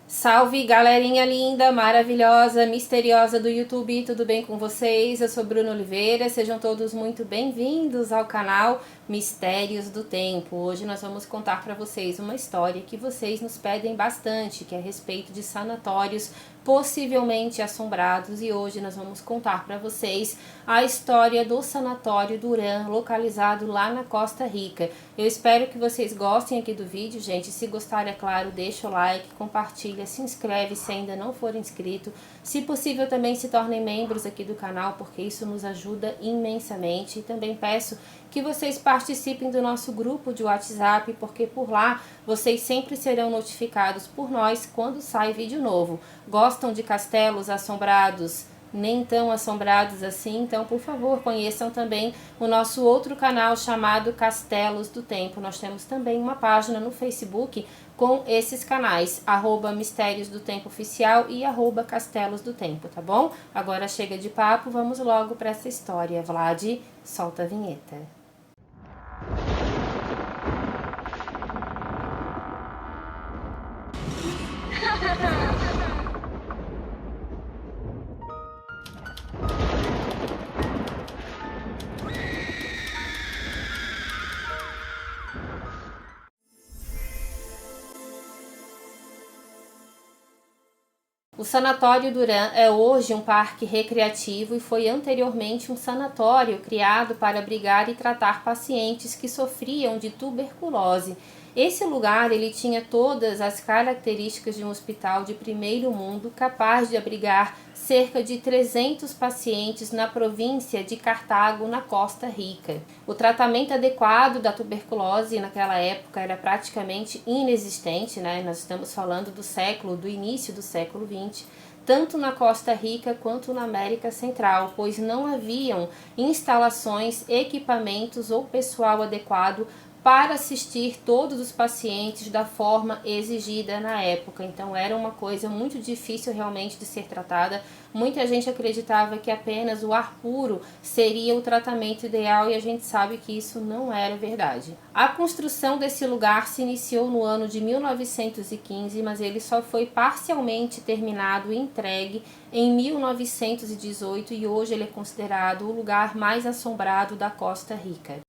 Salve, galerinha linda, maravilhosa, misteriosa do YouTube, tudo bem com vocês? Eu sou Bruna Oliveira, sejam todos muito bem-vindos ao canal Mistérios do Tempo. Hoje nós vamos contar para vocês uma história que vocês nos pedem bastante, que é a respeito de sanatórios possivelmente assombrados, e hoje nós vamos contar para vocês a história do Sanatório Duran, localizado lá na Costa Rica. Eu espero que vocês gostem aqui do vídeo, gente. Se gostarem, é claro, deixa o like, compartilha, se inscreve se ainda não for inscrito. Se possível, também se tornem membros aqui do canal, porque isso nos ajuda imensamente. E também peço que vocês participem do nosso grupo de WhatsApp, porque por lá vocês sempre serão notificados por nós quando sai vídeo novo. Gostam de castelos assombrados? Nem tão assombrados assim? Então, por favor, conheçam também o nosso outro canal chamado Castelos do Tempo. Nós temos também uma página no Facebook com esses canais, @Mistérios do Tempo Oficial e @Castelos do Tempo, tá bom? Agora chega de papo, vamos logo para essa história. Vlad, solta a vinheta. O Sanatório Duran é hoje um parque recreativo e foi anteriormente um sanatório criado para abrigar e tratar pacientes que sofriam de tuberculose. Esse lugar ele tinha todas as características de um hospital de primeiro mundo, capaz de abrigar cerca de 300 pacientes na província de Cartago, na Costa Rica. O tratamento adequado da tuberculose naquela época era praticamente inexistente, né? Nós estamos falando do início do século XX, tanto na Costa Rica quanto na América Central, pois não haviam instalações, equipamentos ou pessoal adequado para assistir todos os pacientes da forma exigida na época. Então era uma coisa muito difícil realmente de ser tratada. Muita gente acreditava que apenas o ar puro seria o tratamento ideal, e a gente sabe que isso não era verdade. A construção desse lugar se iniciou no ano de 1915, mas ele só foi parcialmente terminado e entregue em 1918, e hoje ele é considerado o lugar mais assombrado da Costa Rica.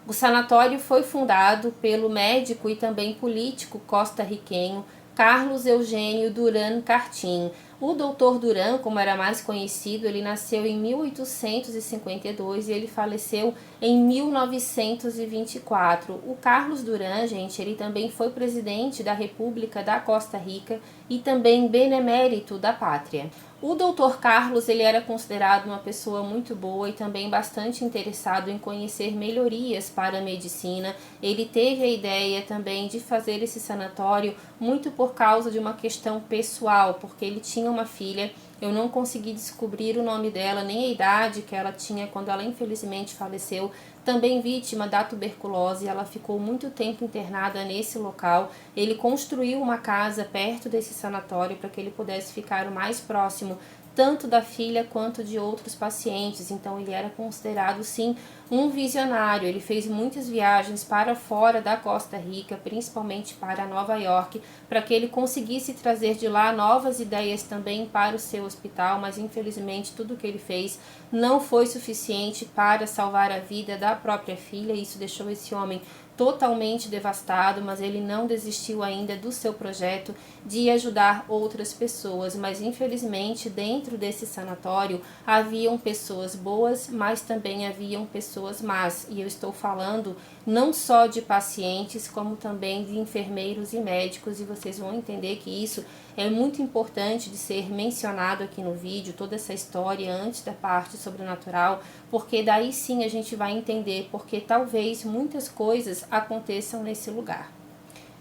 O sanatório foi fundado pelo médico e também político costarriquenho Carlos Eugênio Duran Cartin. O Dr. Duran, como era mais conhecido, ele nasceu em 1852 e ele faleceu em 1924. O Carlos Duran, gente, ele também foi presidente da República da Costa Rica e também benemérito da pátria. O Dr. Carlos, ele era considerado uma pessoa muito boa e também bastante interessado em conhecer melhorias para a medicina. Ele teve a ideia também de fazer esse sanatório muito por causa de uma questão pessoal, porque ele tinha uma filha. Eu não consegui descobrir o nome dela, nem a idade que ela tinha quando ela infelizmente faleceu, também vítima da tuberculose. Ela ficou muito tempo internada nesse local. Ele construiu uma casa perto desse sanatório para que ele pudesse ficar o mais próximo tanto da filha quanto de outros pacientes. Então ele era considerado sim um visionário. Ele fez muitas viagens para fora da Costa Rica, principalmente para Nova York, para que ele conseguisse trazer de lá novas ideias também para o seu hospital, mas infelizmente tudo que ele fez não foi suficiente para salvar a vida da própria filha. Isso deixou esse homem totalmente devastado, mas ele não desistiu ainda do seu projeto de ajudar outras pessoas. Mas infelizmente dentro desse sanatório haviam pessoas boas, mas também haviam pessoas más, e eu estou falando não só de pacientes, como também de enfermeiros e médicos, e vocês vão entender que isso é muito importante de ser mencionado aqui no vídeo, toda essa história antes da parte sobrenatural, porque daí sim a gente vai entender porque talvez muitas coisas aconteçam nesse lugar.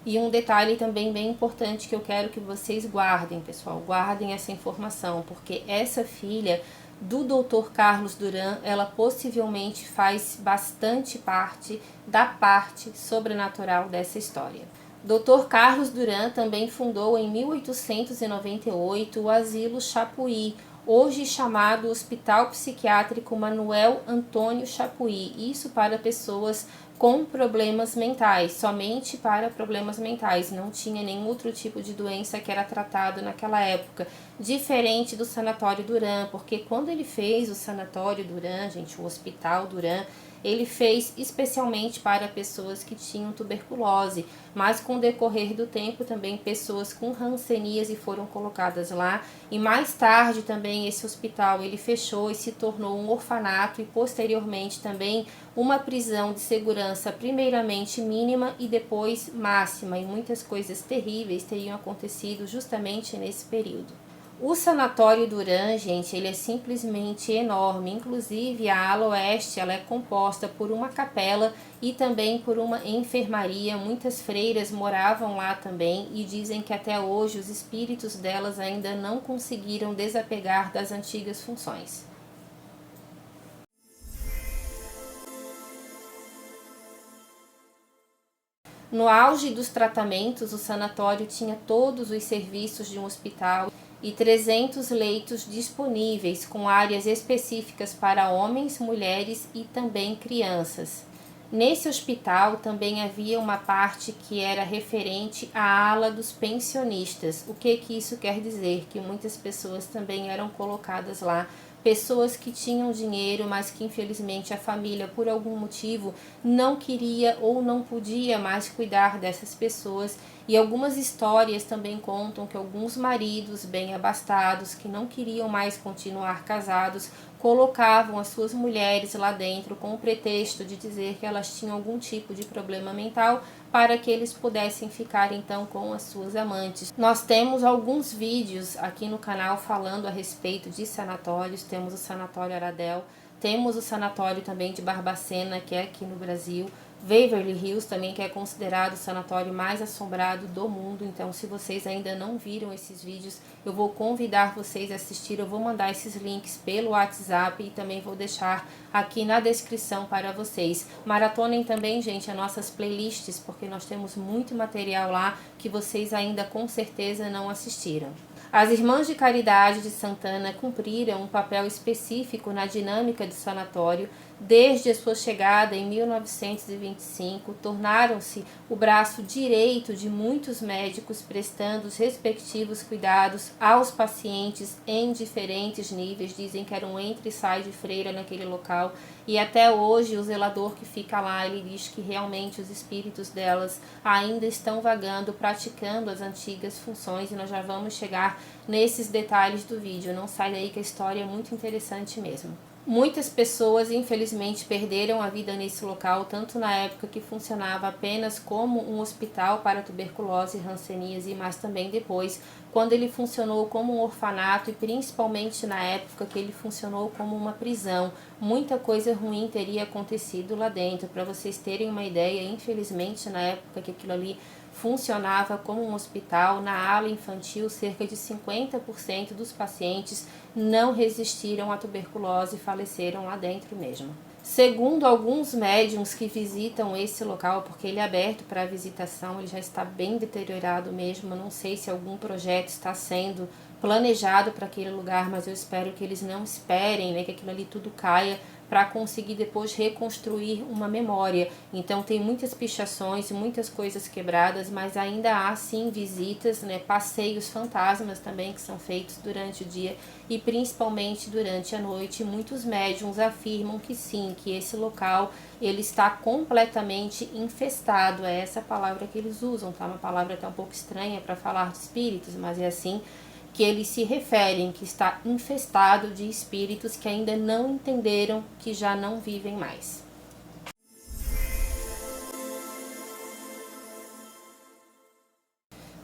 E um detalhe também bem importante que eu quero que vocês guardem, pessoal, guardem essa informação, porque essa filha do Dr. Carlos Duran, ela possivelmente faz bastante parte da parte sobrenatural dessa história. Dr. Carlos Duran também fundou em 1898 o Asilo Chapuí, hoje chamado Hospital Psiquiátrico Manuel Antônio Chapuí, isso para pessoas com problemas mentais, somente para problemas mentais, não tinha nenhum outro tipo de doença que era tratado naquela época, diferente do Sanatório Duran, porque quando ele fez o Sanatório Duran, gente, o Hospital Duran, ele fez especialmente para pessoas que tinham tuberculose, mas com o decorrer do tempo também pessoas com hanseníase foram colocadas lá, e mais tarde também esse hospital ele fechou e se tornou um orfanato e posteriormente também uma prisão de segurança primeiramente mínima e depois máxima, e muitas coisas terríveis teriam acontecido justamente nesse período. O Sanatório Duran, gente, ele é simplesmente enorme, inclusive a ala oeste ela é composta por uma capela e também por uma enfermaria, muitas freiras moravam lá também e dizem que até hoje os espíritos delas ainda não conseguiram desapegar das antigas funções. No auge dos tratamentos, o sanatório tinha todos os serviços de um hospital e 300 leitos disponíveis, com áreas específicas para homens, mulheres e também crianças. Nesse hospital também havia uma parte que era referente à ala dos pensionistas. O que isso quer dizer? Que muitas pessoas também eram colocadas lá, pessoas que tinham dinheiro, mas que infelizmente a família, por algum motivo, não queria ou não podia mais cuidar dessas pessoas. E algumas histórias também contam que alguns maridos bem abastados, que não queriam mais continuar casados, colocavam as suas mulheres lá dentro com o pretexto de dizer que elas tinham algum tipo de problema mental, para que eles pudessem ficar então com as suas amantes. Nós temos alguns vídeos aqui no canal falando a respeito de sanatórios. Temos o Sanatório Aradel, temos o Sanatório também de Barbacena, que é aqui no Brasil, Waverly Hills também, que é considerado o sanatório mais assombrado do mundo. Então, se vocês ainda não viram esses vídeos, eu vou convidar vocês a assistir. Eu vou mandar esses links pelo WhatsApp e também vou deixar aqui na descrição para vocês. Maratonem também, gente, as nossas playlists, porque nós temos muito material lá que vocês ainda com certeza não assistiram. As Irmãs de Caridade de Santana cumpriram um papel específico na dinâmica do sanatório. Desde a sua chegada em 1925, tornaram-se o braço direito de muitos médicos, prestando os respectivos cuidados aos pacientes em diferentes níveis. Dizem que era um entra e sai de freira naquele local, e até hoje o zelador que fica lá, ele diz que realmente os espíritos delas ainda estão vagando, praticando as antigas funções, e nós já vamos chegar nesses detalhes do vídeo. Não sai daí que a história é muito interessante mesmo. Muitas pessoas, infelizmente, perderam a vida nesse local, tanto na época que funcionava apenas como um hospital para tuberculose e hanseníase, mas também depois, quando ele funcionou como um orfanato e principalmente na época que ele funcionou como uma prisão. Muita coisa ruim teria acontecido lá dentro. Para vocês terem uma ideia, infelizmente, na época que aquilo ali funcionava como um hospital, na ala infantil, cerca de 50% dos pacientes não resistiram à tuberculose e faleceram lá dentro mesmo. Segundo alguns médiums que visitam esse local, porque ele é aberto para visitação, ele já está bem deteriorado mesmo, eu não sei se algum projeto está sendo planejado para aquele lugar, mas eu espero que eles não esperem, né, que aquilo ali tudo caia, para conseguir depois reconstruir uma memória. Então tem muitas pichações e muitas coisas quebradas, mas ainda há sim visitas, né, passeios fantasmas também que são feitos durante o dia e principalmente durante a noite. Muitos médiuns afirmam que sim, que esse local ele está completamente infestado. É essa palavra que eles usam, tá? Uma palavra até um pouco estranha para falar de espíritos, mas é assim que eles se referem, que está infestado de espíritos que ainda não entenderam que já não vivem mais.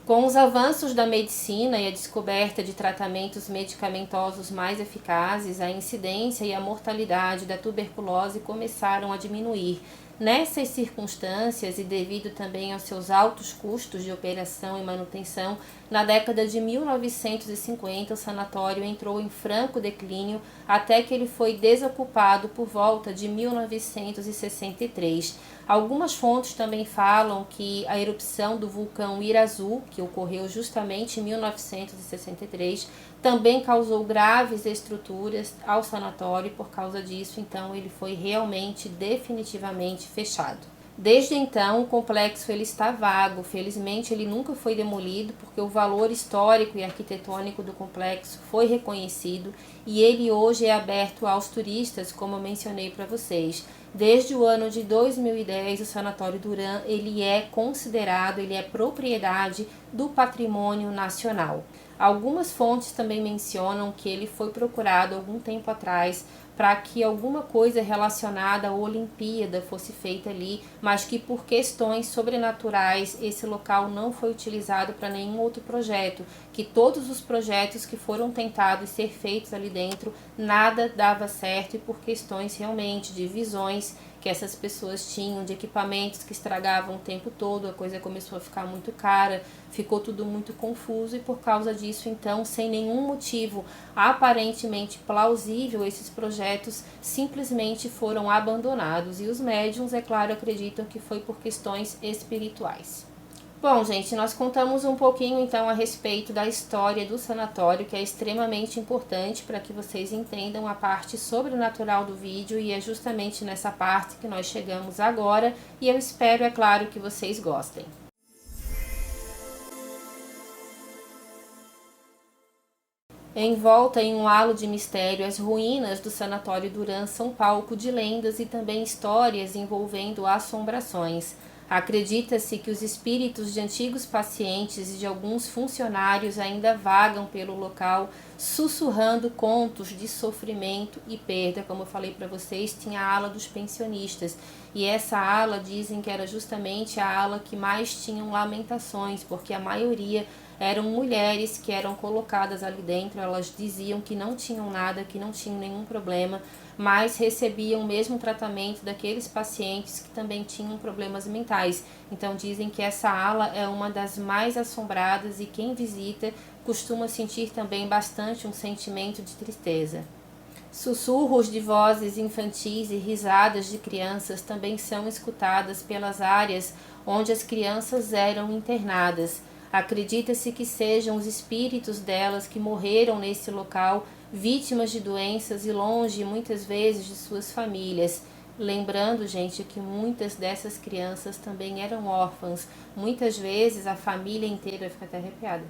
Com os avanços da medicina e a descoberta de tratamentos medicamentosos mais eficazes, a incidência e a mortalidade da tuberculose começaram a diminuir. Nessas circunstâncias e devido também aos seus altos custos de operação e manutenção, na década de 1950 o sanatório entrou em franco declínio até que ele foi desocupado por volta de 1963. Algumas fontes também falam que a erupção do vulcão Irazu, que ocorreu justamente em 1963, também causou graves estruturas ao sanatório e por causa disso, então, ele foi realmente definitivamente fechado. Desde então, o complexo ele está vago. Felizmente, ele nunca foi demolido porque o valor histórico e arquitetônico do complexo foi reconhecido e ele hoje é aberto aos turistas, como eu mencionei para vocês. Desde o ano de 2010, o Sanatório Duran ele é considerado, ele é propriedade do patrimônio nacional. Algumas fontes também mencionam que ele foi procurado algum tempo atrás para que alguma coisa relacionada à Olimpíada fosse feita ali, mas que por questões sobrenaturais esse local não foi utilizado para nenhum outro projeto, que todos os projetos que foram tentados ser feitos ali dentro, nada dava certo e por questões realmente de visões que essas pessoas tinham, de equipamentos que estragavam o tempo todo, a coisa começou a ficar muito cara, ficou tudo muito confuso e por causa disso, então, sem nenhum motivo aparentemente plausível, esses projetos simplesmente foram abandonados e os médiuns, é claro, acreditam que foi por questões espirituais. Bom, gente, nós contamos um pouquinho então a respeito da história do sanatório, que é extremamente importante para que vocês entendam a parte sobrenatural do vídeo e é justamente nessa parte que nós chegamos agora e eu espero, é claro, que vocês gostem. Envolta em um halo de mistério, as ruínas do Sanatório Duran são palco de lendas e também histórias envolvendo assombrações. Acredita-se que os espíritos de antigos pacientes e de alguns funcionários ainda vagam pelo local, sussurrando contos de sofrimento e perda. Como eu falei para vocês, tinha a ala dos pensionistas. E essa ala dizem que era justamente a ala que mais tinham lamentações, porque a maioria eram mulheres que eram colocadas ali dentro. Elas diziam que não tinham nada, que não tinham nenhum problema, mas recebiam o mesmo tratamento daqueles pacientes que também tinham problemas mentais. Então dizem que essa ala é uma das mais assombradas e quem visita costuma sentir também bastante um sentimento de tristeza. Sussurros de vozes infantis e risadas de crianças também são escutadas pelas áreas onde as crianças eram internadas. Acredita-se que sejam os espíritos delas que morreram nesse local, vítimas de doenças e longe muitas vezes de suas famílias. Lembrando, gente, que muitas dessas crianças também eram órfãs. Muitas vezes a família inteira fica até arrepiada.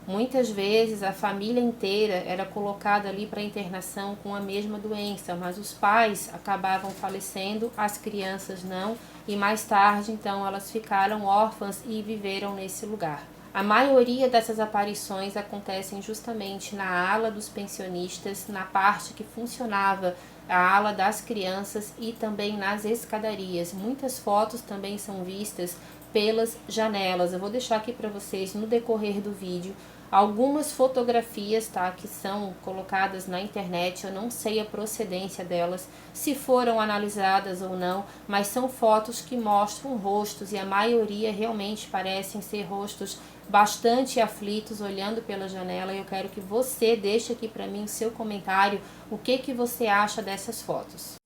Muitas vezes a família inteira era colocada ali para internação com a mesma doença, mas os pais acabavam falecendo, as crianças não, e mais tarde então elas ficaram órfãs e viveram nesse lugar. A maioria dessas aparições acontecem justamente na ala dos pensionistas, na parte que funcionava a ala das crianças e também nas escadarias. Muitas fotos também são vistas pelas janelas. Eu vou deixar aqui para vocês no decorrer do vídeo algumas fotografias, tá, que são colocadas na internet. Eu não sei a procedência delas, se foram analisadas ou não, mas são fotos que mostram rostos e a maioria realmente parecem ser rostos bastante aflitos olhando pela janela. Eu quero que você deixe aqui para mim o seu comentário, o que você acha dessas fotos.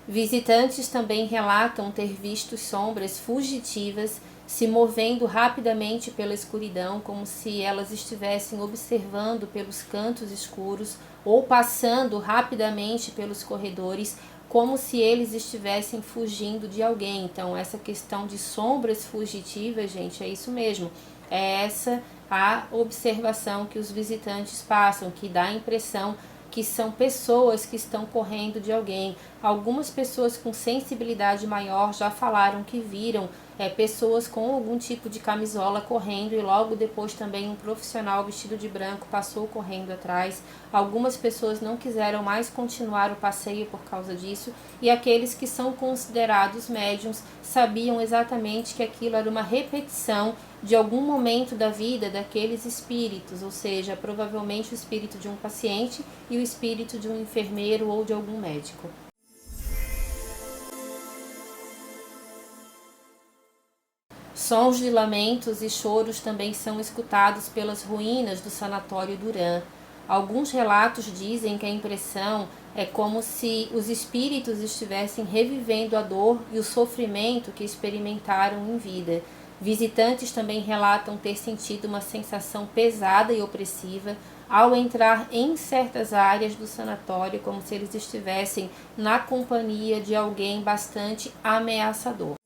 Visitantes também relatam ter visto sombras fugitivas se movendo rapidamente pela escuridão, como se elas estivessem observando pelos cantos escuros ou passando rapidamente pelos corredores, como se eles estivessem fugindo de alguém. Então, essa questão de sombras fugitivas, gente, é isso mesmo. É essa a observação que os visitantes passam, que dá a impressão que são pessoas que estão correndo de alguém. Algumas pessoas com sensibilidade maior já falaram que viram pessoas com algum tipo de camisola correndo e logo depois também um profissional vestido de branco passou correndo atrás. Algumas pessoas não quiseram mais continuar o passeio por causa disso e aqueles que são considerados médiums sabiam exatamente que aquilo era uma repetição de algum momento da vida daqueles espíritos, ou seja, provavelmente o espírito de um paciente e o espírito de um enfermeiro ou de algum médico. Sons de lamentos e choros também são escutados pelas ruínas do sanatório Duran. Alguns relatos dizem que a impressão é como se os espíritos estivessem revivendo a dor e o sofrimento que experimentaram em vida. Visitantes também relatam ter sentido uma sensação pesada e opressiva ao entrar em certas áreas do sanatório, como se eles estivessem na companhia de alguém bastante ameaçador.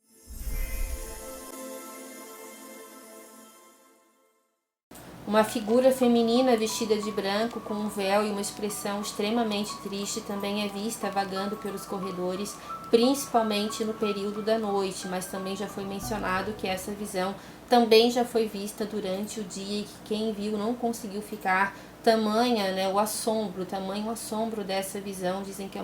Uma figura feminina vestida de branco com um véu e uma expressão extremamente triste também é vista vagando pelos corredores, principalmente no período da noite, mas também já foi mencionado que essa visão também já foi vista durante o dia e que quem viu não conseguiu ficar tamanho assombro dessa visão. Dizem que é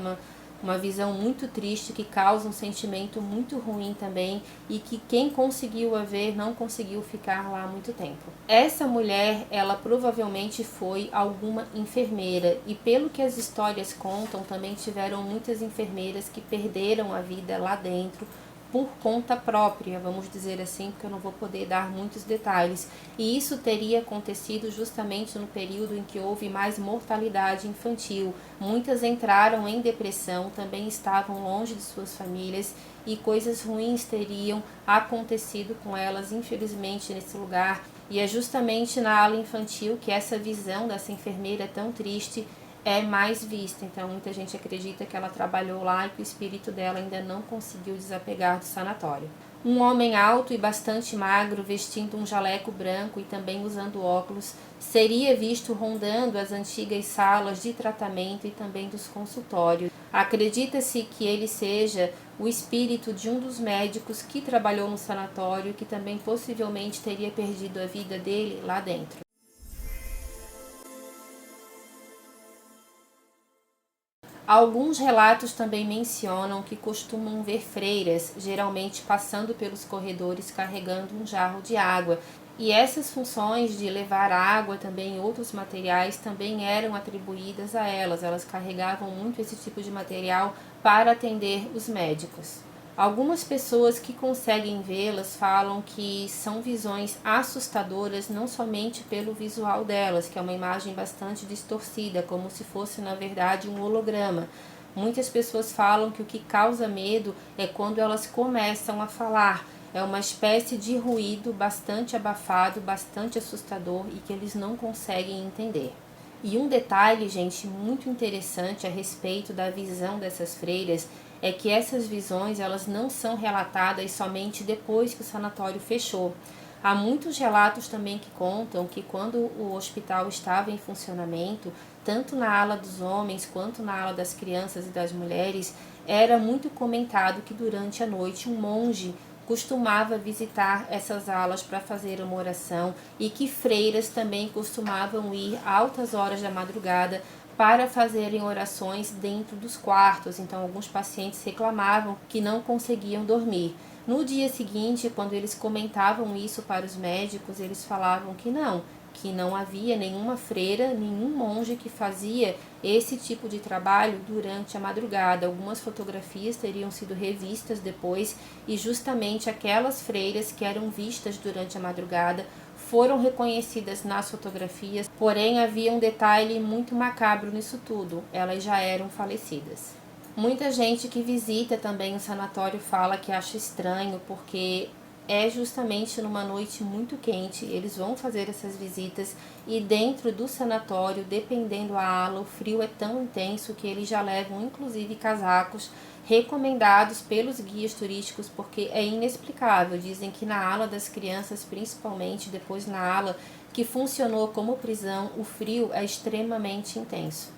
uma visão muito triste que causa um sentimento muito ruim também e que quem conseguiu a ver não conseguiu ficar lá muito tempo. Essa mulher, ela provavelmente foi alguma enfermeira e pelo que as histórias contam, também tiveram muitas enfermeiras que perderam a vida lá dentro por conta própria, vamos dizer assim, porque eu não vou poder dar muitos detalhes. E isso teria acontecido justamente no período em que houve mais mortalidade infantil. Muitas entraram em depressão, também estavam longe de suas famílias e coisas ruins teriam acontecido com elas, infelizmente, nesse lugar. E é justamente na ala infantil que essa visão dessa enfermeira tão triste é mais vista. Então muita gente acredita que ela trabalhou lá e que o espírito dela ainda não conseguiu desapegar do sanatório. Um homem alto e bastante magro, vestindo um jaleco branco e também usando óculos, seria visto rondando as antigas salas de tratamento e também dos consultórios. Acredita-se que ele seja o espírito de um dos médicos que trabalhou no sanatório, que também possivelmente teria perdido a vida dele lá dentro. Alguns relatos também mencionam que costumam ver freiras, geralmente passando pelos corredores carregando um jarro de água, e essas funções de levar água também e outros materiais também eram atribuídas a elas. Elas carregavam muito esse tipo de material para atender os médicos. Algumas pessoas que conseguem vê-las falam que são visões assustadoras não somente pelo visual delas, que é uma imagem bastante distorcida, como se fosse na verdade um holograma. Muitas pessoas falam que o que causa medo é quando elas começam a falar. É uma espécie de ruído bastante abafado, bastante assustador e que eles não conseguem entender. E um detalhe, gente, muito interessante a respeito da visão dessas freiras é que essas visões elas não são relatadas somente depois que o sanatório fechou. Há muitos relatos também que contam que quando o hospital estava em funcionamento, tanto na ala dos homens quanto na ala das crianças e das mulheres, era muito comentado que durante a noite um monge costumava visitar essas alas para fazer uma oração e que freiras também costumavam ir a altas horas da madrugada para fazerem orações dentro dos quartos. Então alguns pacientes reclamavam que não conseguiam dormir. No dia seguinte, quando eles comentavam isso para os médicos, eles falavam que não havia nenhuma freira, nenhum monge que fazia esse tipo de trabalho durante a madrugada. Algumas fotografias teriam sido revistas depois e justamente aquelas freiras que eram vistas durante a madrugada foram reconhecidas nas fotografias, porém havia um detalhe muito macabro nisso tudo: elas já eram falecidas. Muita gente que visita também o sanatório fala que acha estranho, porque é justamente numa noite muito quente, eles vão fazer essas visitas e dentro do sanatório, dependendo da ala, o frio é tão intenso que eles já levam inclusive casacos recomendados pelos guias turísticos, porque é inexplicável. Dizem que na ala das crianças, principalmente, depois na ala que funcionou como prisão, o frio é extremamente intenso.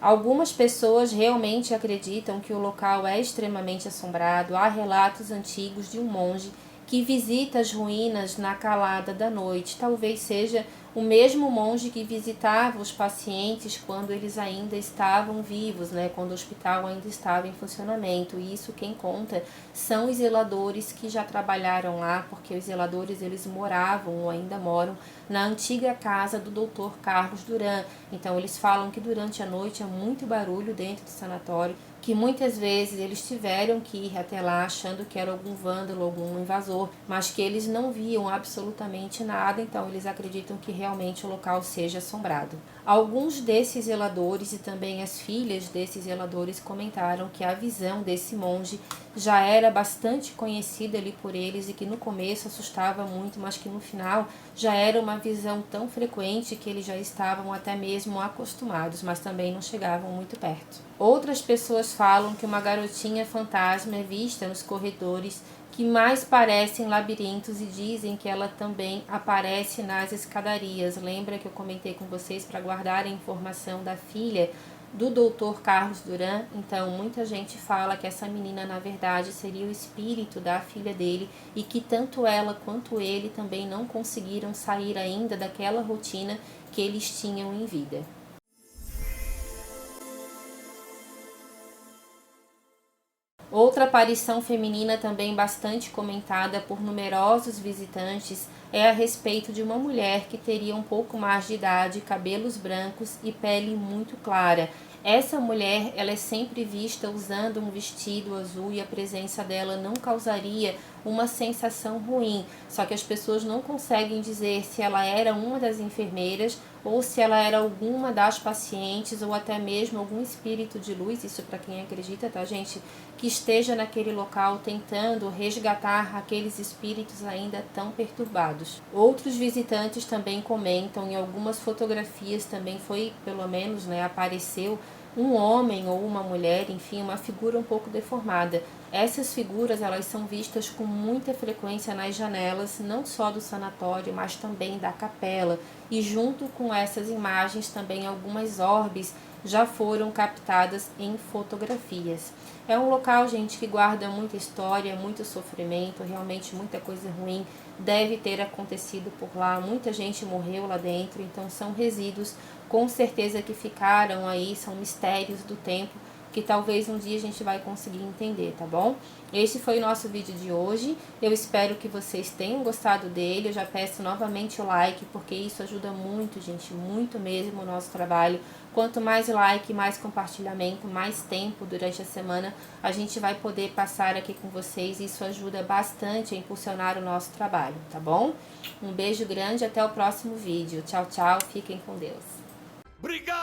Algumas pessoas realmente acreditam que o local é extremamente assombrado. Há relatos antigos de um monge que visita as ruínas na calada da noite. Talvez seja o mesmo monge que visitava os pacientes quando eles ainda estavam vivos, quando o hospital ainda estava em funcionamento. E isso quem conta são os zeladores que já trabalharam lá, porque os zeladores eles moravam ou ainda moram na antiga casa do Dr. Carlos Duran. Então eles falam que durante a noite há muito barulho dentro do sanatório, que muitas vezes eles tiveram que ir até lá achando que era algum vândalo, algum invasor, mas que eles não viam absolutamente nada, então eles acreditam que realmente o local seja assombrado. Alguns desses zeladores e também as filhas desses zeladores comentaram que a visão desse monge já era bastante conhecida ali por eles e que no começo assustava muito, mas que no final já era uma visão tão frequente que eles já estavam até mesmo acostumados, mas também não chegavam muito perto. Outras pessoas falam que uma garotinha fantasma é vista nos corredores que mais parecem labirintos e dizem que ela também aparece nas escadarias. Lembra que eu comentei com vocês para guardar a informação da filha do Dr. Carlos Duran? Então, muita gente fala que essa menina, na verdade, seria o espírito da filha dele e que tanto ela quanto ele também não conseguiram sair ainda daquela rotina que eles tinham em vida. Outra aparição feminina também bastante comentada por numerosos visitantes é a respeito de uma mulher que teria um pouco mais de idade, cabelos brancos e pele muito clara. Essa mulher, ela é sempre vista usando um vestido azul e a presença dela não causaria uma sensação ruim. Só que as pessoas não conseguem dizer se ela era uma das enfermeiras ou se ela era alguma das pacientes ou até mesmo algum espírito de luz, isso para quem acredita, tá, gente? Que esteja naquele local tentando resgatar aqueles espíritos ainda tão perturbados. Outros visitantes também comentam, em algumas fotografias também foi, pelo menos, apareceu um homem ou uma mulher, enfim, uma figura um pouco deformada. Essas figuras, elas são vistas com muita frequência nas janelas, não só do sanatório, mas também da capela. E junto com essas imagens também algumas orbes já foram captadas em fotografias. É um local, gente, que guarda muita história, muito sofrimento, realmente muita coisa ruim deve ter acontecido por lá, muita gente morreu lá dentro, então são resíduos com certeza que ficaram aí, são mistérios do tempo que talvez um dia a gente vai conseguir entender, tá bom? Esse foi o nosso vídeo de hoje, eu espero que vocês tenham gostado dele, eu já peço novamente o like, porque isso ajuda muito, gente, muito mesmo o nosso trabalho. Quanto mais like, mais compartilhamento, mais tempo durante a semana a gente vai poder passar aqui com vocês, isso ajuda bastante a impulsionar o nosso trabalho, tá bom? Um beijo grande, até o próximo vídeo, tchau, tchau, fiquem com Deus. Obrigado!